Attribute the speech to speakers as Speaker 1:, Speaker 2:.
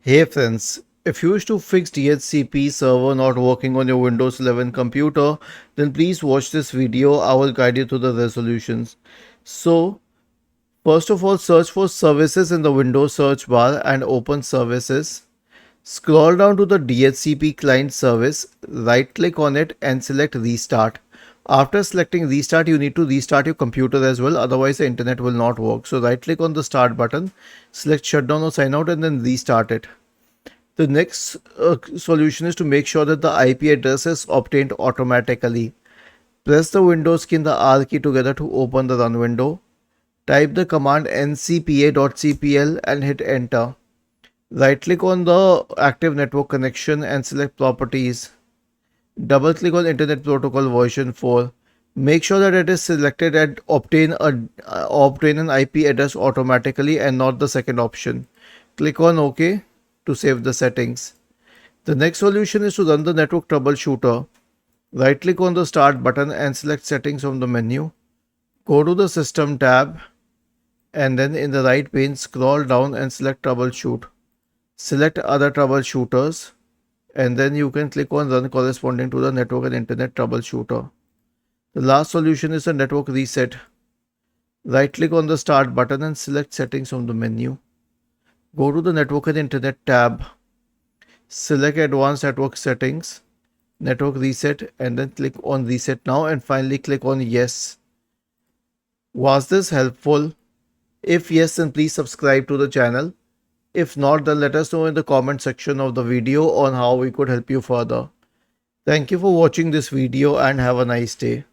Speaker 1: Hey friends, if you wish to fix DHCP server not working on your Windows 11 computer, then please watch this video. I will guide you through the resolutions. So, first of all, search for services in the Windows search bar and open services. Scroll down to the DHCP client service, right click on it and select restart. After selecting restart, you need to restart your computer as well, otherwise the internet will not work. So right click on the start button, select shutdown or sign out and then restart it. The next solution is to make sure that the IP address is obtained automatically. Press the Windows key and the R key together to open the run window. Type the command ncpa.cpl and hit enter. Right click on the active network connection and select properties. Double click on Internet Protocol version 4. Make sure that it is selected and obtain an IP address automatically and not the second option. Click on OK to save the settings. The next solution is to run the network troubleshooter. Right click on the start button and select settings from the menu. Go to the system tab and then in the right pane scroll down and select troubleshoot. Select other troubleshooters and then you can click on run corresponding to the network and internet troubleshooter. The last solution is a network reset. Right click on the start button and select settings from the menu. Go to the network and internet tab. Select advanced network settings, network reset and then click on reset now and finally click on yes. Was this helpful? If yes, then please subscribe to the channel. If not, then let us know in the comment section of the video on how we could help you further. Thank you for watching this video and have a nice day.